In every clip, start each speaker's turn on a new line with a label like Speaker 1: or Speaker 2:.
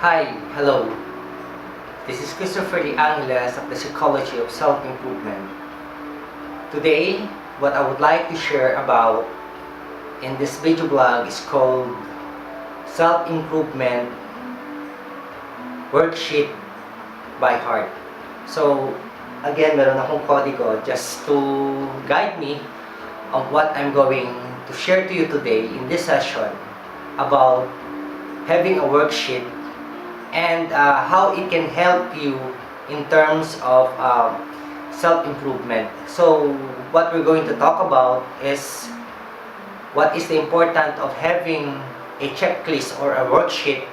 Speaker 1: Hi, hello. This is Christopher the Angeles of the Psychology of Self-Improvement. Today, what I would like to share about in this video blog is called Self-Improvement Worksheet by Heart. So, again, meron akong kodigo just to guide me on what I'm going to share to you today in this session about having a worksheet and how it can help you in terms of self-improvement. So what we're going to talk about is what is the importance of having a checklist or a worksheet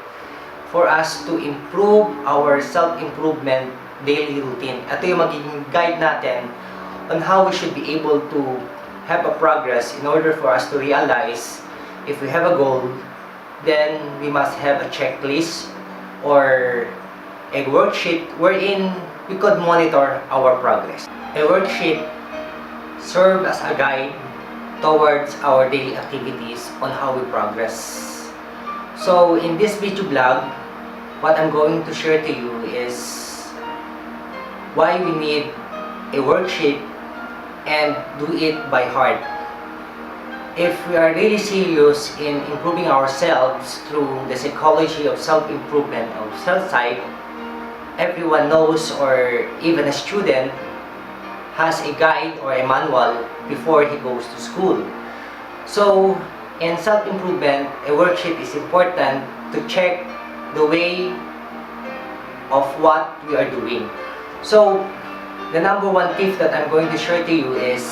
Speaker 1: for us to improve our self-improvement daily routine. Ito yung magiging guide natin on how we should be able to have a progress in order for us to realize if we have a goal, then we must have a checklist or a worksheet wherein we could monitor our progress. A worksheet serves as a guide towards our daily activities on how we progress. So in this video blog, what I'm going to share to you is why we need a worksheet and do it by heart. If we are really serious in improving ourselves through the psychology of self-improvement of self-psyche, everyone knows, or even a student has a guide or a manual before he goes to school. So in self-improvement, a worksheet is important to check the way of what we are doing. So the number one tip that I'm going to share to you is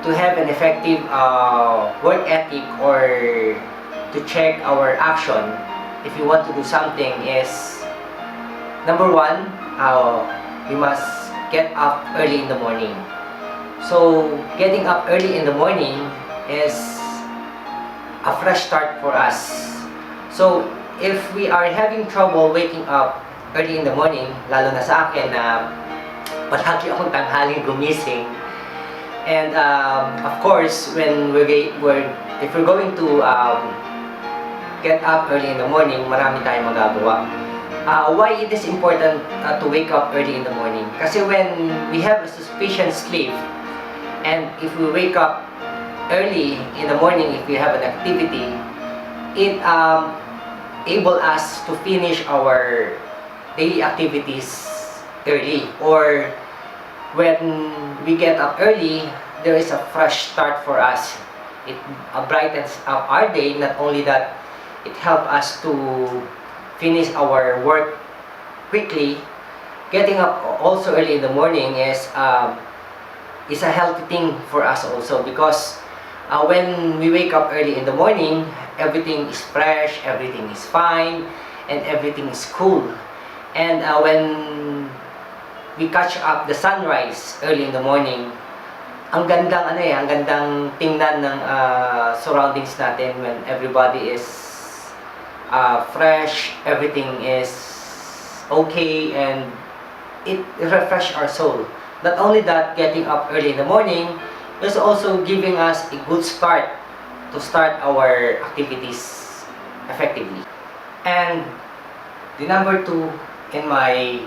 Speaker 1: to have an effective work ethic, or to check our action if you want to do something is, number one, we must get up early in the morning. So getting up early in the morning is a fresh start for us. So if we are having trouble waking up early in the morning, lalo na sa akin na palagi akong tanghaling gumising, and of course when if we're going to get up early in the morning, marami tayong magagawa. Why it is important to wake up early in the morning? Kasi when we have a sufficient sleep, and if we wake up early in the morning, if we have an activity, it able us to finish our daily activities early. Or when we get up early, there is a fresh start for us. It brightens up our day. Not only that, it helps us to finish our work quickly. Getting up also early in the morning is a healthy thing for us also, because when we wake up early in the morning, everything is fresh, everything is fine, and everything is cool. And when we catch up the sunrise early in the morning, ang gandang ang gandang tingnan ng surroundings natin when everybody is fresh, everything is okay, and it refreshes our soul. Not only that, getting up early in the morning is also giving us a good start to start our activities effectively. And the number two in my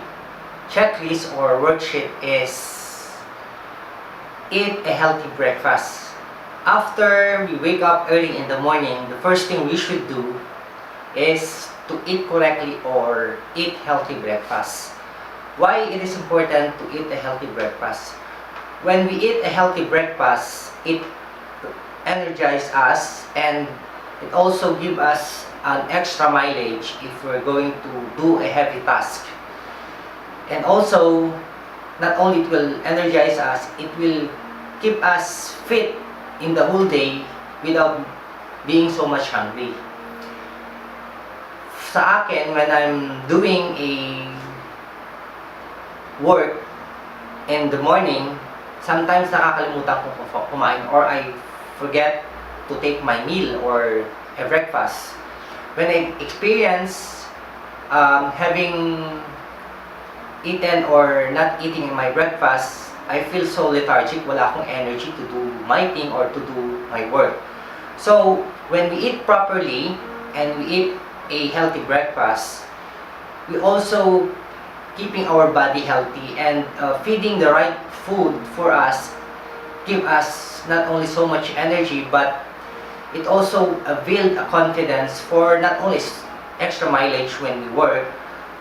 Speaker 1: checklist or worksheet is eat a healthy breakfast. After we wake up early in the morning, the first thing we should do is to eat correctly or eat healthy breakfast. Why it is important to eat a healthy breakfast? When we eat a healthy breakfast, it energizes us, and it also gives us an extra mileage if we're going to do a heavy task. And also, not only it will energize us, it will keep us fit in the whole day without being so much hungry. Sa akin, when I'm doing a work in the morning, sometimes nakakalimutan ko kumain, or I forget to take my meal or a breakfast. When I experience having eaten or not eating my breakfast, I feel so lethargic, wala akong energy to do my thing or to do my work. So when we eat properly and we eat a healthy breakfast, we also keeping our body healthy, and feeding the right food for us give us not only so much energy, but it also build a confidence for not only extra mileage when we work,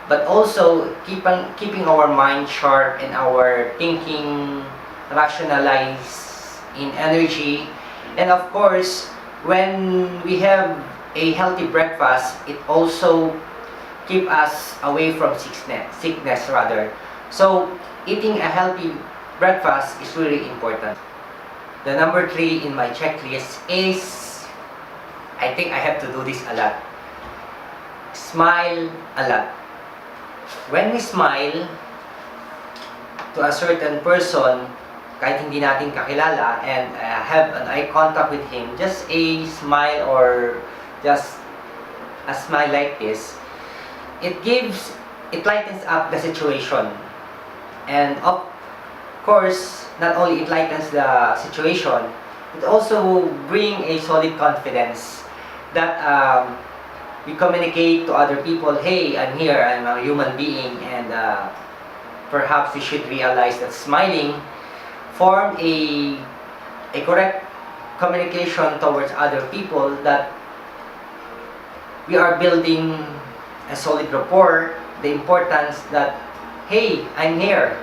Speaker 1: but also keeping our mind sharp and our thinking rationalized in energy. And of course, when we have a healthy breakfast, it also keep us away from sickness rather. So eating a healthy breakfast is really important. The number 3 in my checklist is, I think I have to do this a lot. Smile a lot. When we smile to a certain person, kahit hindi natin kakilala, and have an eye contact with him, just a smile or just a smile like this, it lightens up the situation. And of course, not only it lightens the situation, it also bring a solid confidence that we communicate to other people, hey, I'm here, I'm a human being, and perhaps we should realize that smiling form a correct communication towards other people, that we are building a solid rapport, the importance that, hey, I'm here.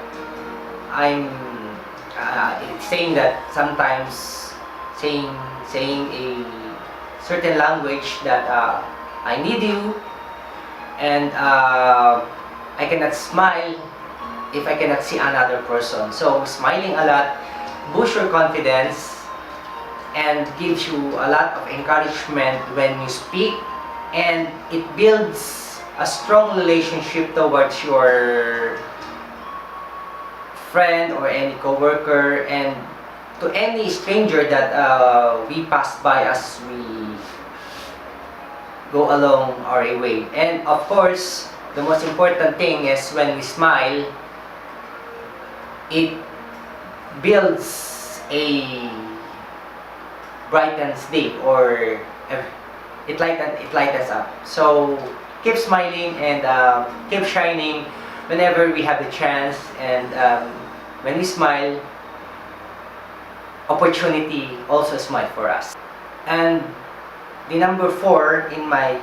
Speaker 1: I'm saying that sometimes saying a certain language that I need you, and I cannot smile if I cannot see another person. So smiling a lot boosts your confidence and gives you a lot of encouragement when you speak, and it builds a strong relationship towards your friend or any coworker, and to any stranger that we pass by as we go along our way. And of course, the most important thing is when we smile, it builds a brightens day, or it lightens up. So keep smiling and keep shining whenever we have the chance, and when we smile, opportunity also smile for us. And the number 4 in my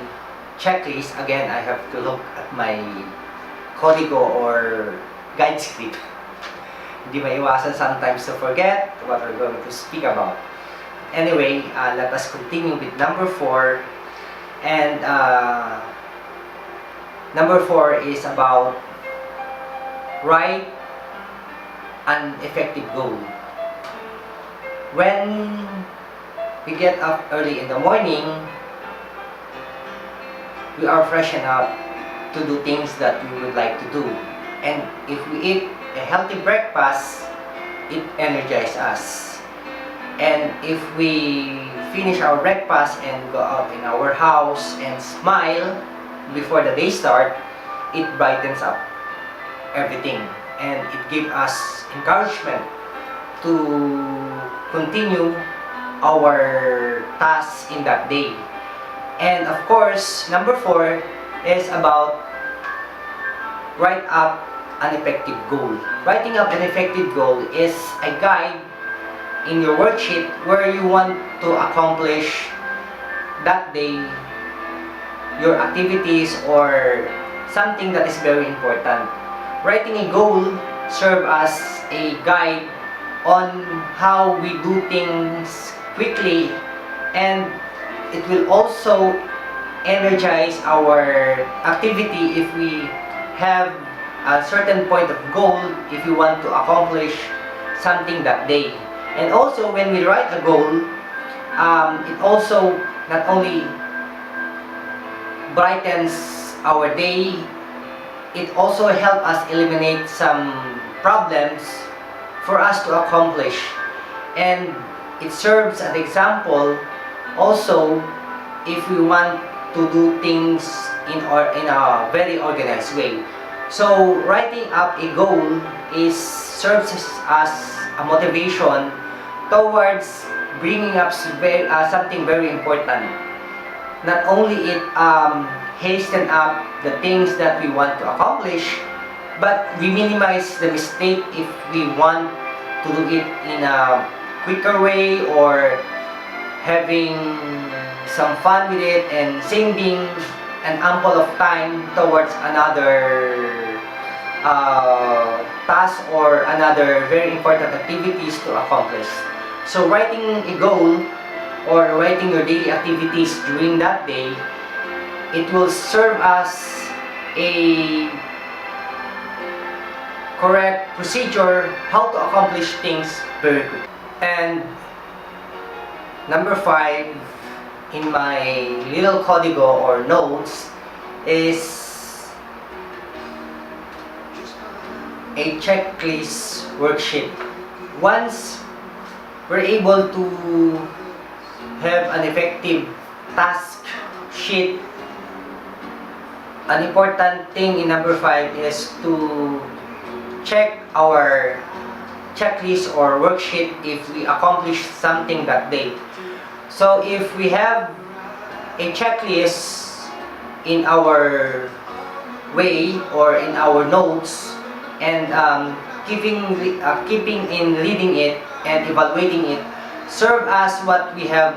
Speaker 1: checklist, again, I have to look at my código or guide script. Hindi maiwasan sometimes to forget what we're going to speak about. Anyway, let us continue with number 4. And number 4 is about write an effective goal. When we get up early in the morning, we are fresh enough to do things that we would like to do. And if we eat a healthy breakfast, it energizes us. And if we finish our breakfast and go out in our house and smile before the day starts, it brightens up everything, and it gives us encouragement to continue our tasks in that day. And of course, number 4 is about write up an effective goal. Writing up an effective goal is a guide in your worksheet where you want to accomplish that day, your activities or something that is very important. Writing a goal serves as a guide on how we do things quickly, and it will also energize our activity if we have a certain point of goal, if you want to accomplish something that day. And also when we write a goal, it also not only brightens our day, it also helps us eliminate some problems for us to accomplish, and it serves as an example also if we want to do things in a very organized way. So writing up a goal serves as a motivation towards bringing up something very important. not only it hasten up the things that we want to accomplish, but we minimize the mistake if we want to do it in a quicker way, or having some fun with it and saving an ample of time towards another task or another very important activities to accomplish. So writing a goal or writing your daily activities during that day, it will serve as a correct procedure how to accomplish things very quickly. And number 5 in my little código or notes is a checklist worksheet. Once we're able to have an effective task sheet, an important thing in number 5 is to check our checklist or worksheet if we accomplished something that day. So if we have a checklist in our way or in our notes, and keeping in reading it and evaluating it, serve as what we have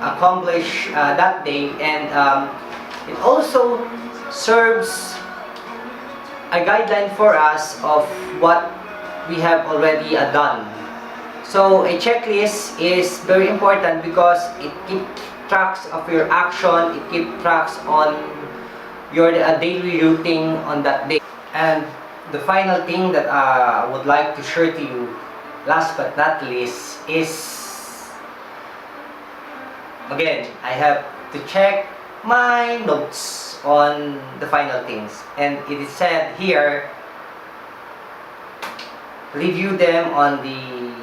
Speaker 1: accomplished that day, and it also serves a guideline for us of what we have already done. So a checklist is very important because it keeps tracks of your action, it keeps tracks on your daily routine on that day. And the final thing that I would like to share to you, last but not least, is again, I have to check my notes on the final things, and it is said here, review them on the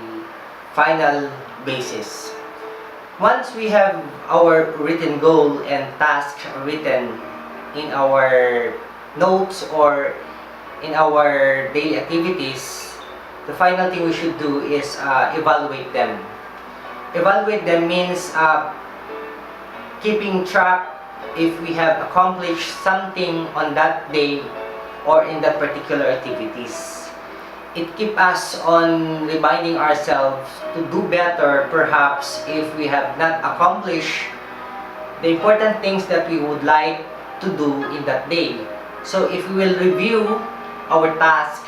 Speaker 1: final basis. Once we have our written goal and task written in our notes or in our daily activities, the final thing we should do is evaluate them. Evaluate them means keeping track if we have accomplished something on that day or in that particular activities. It keeps us on reminding ourselves to do better, perhaps if we have not accomplished the important things that we would like to do in that day. So if we will review our task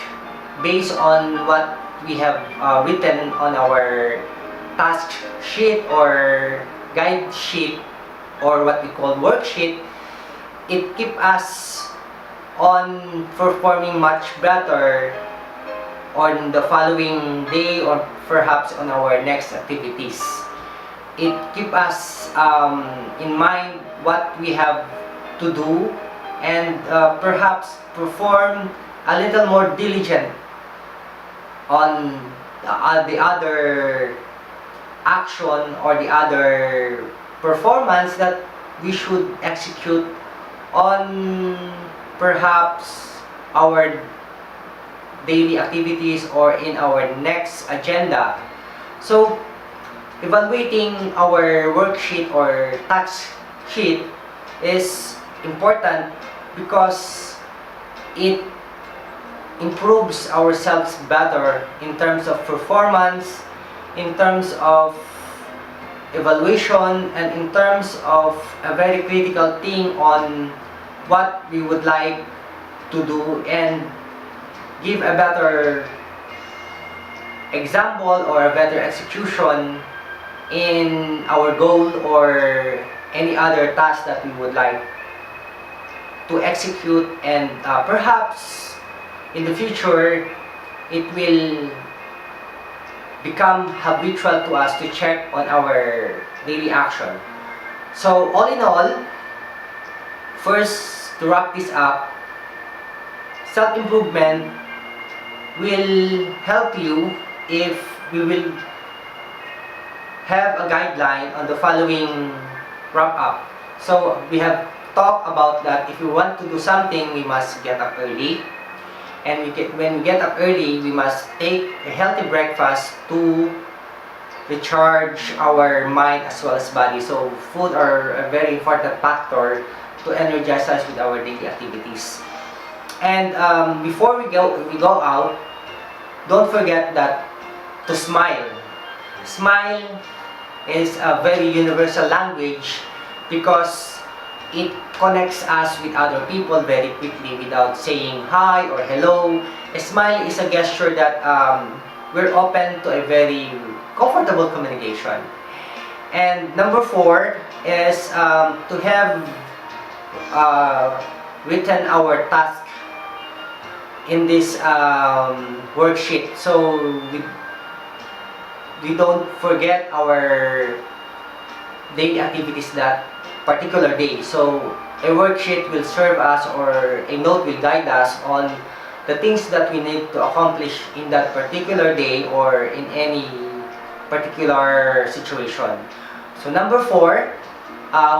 Speaker 1: based on what we have written on our task sheet or guide sheet, or what we call worksheet, it keeps us on performing much better on the following day or perhaps on our next activities. It keeps us in mind what we have to do, and perhaps perform a little more diligent on the other action or the other performance that we should execute on perhaps our daily activities or in our next agenda. So evaluating our worksheet or task sheet is important because it improves ourselves better in terms of performance, in terms of evaluation, and in terms of a very critical thing on what we would like to do, and give a better example or a better execution in our goal or any other task that we would like to execute, and perhaps in the future it will become habitual to us to check on our daily action. So all in all, first, to wrap this up, self-improvement will help you if we will have a guideline on the following wrap-up. So we have talked about that if we want to do something, we must get up early. And when we get up early, we must take a healthy breakfast to recharge our mind as well as body. So food are a very important factor to energize us with our daily activities. And before we go out, don't forget that to smile. Smile is a very universal language because it connects us with other people very quickly without saying hi or hello. A smile is a gesture that we're open to a very comfortable communication. And number 4 is to have written our task in this worksheet, so we don't forget our daily activities that particular day. So a worksheet will serve us, or a note will guide us on the things that we need to accomplish in that particular day or in any particular situation. So number 4,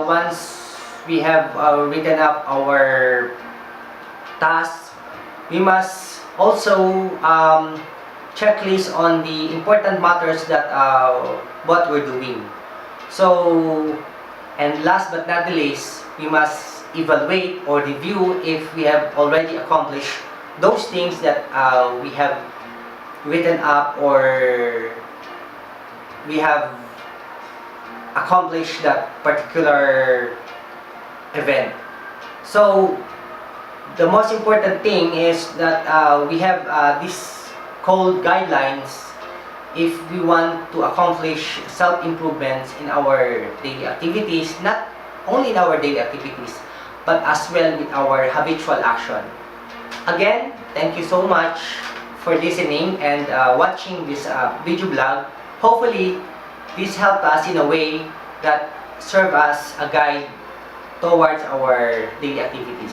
Speaker 1: once we have written up our tasks, we must also checklist on the important matters that what we're doing. So, and last but not the least, we must evaluate or review if we have already accomplished those things that we have written up, or we have accomplished that particular event. So the most important thing is that we have these called guidelines if we want to accomplish self-improvements in our daily activities, not only in our daily activities, but as well with our habitual action. Again, thank you so much for listening and watching this video blog. Hopefully, this helped us in a way that serve as a guide towards our daily activities.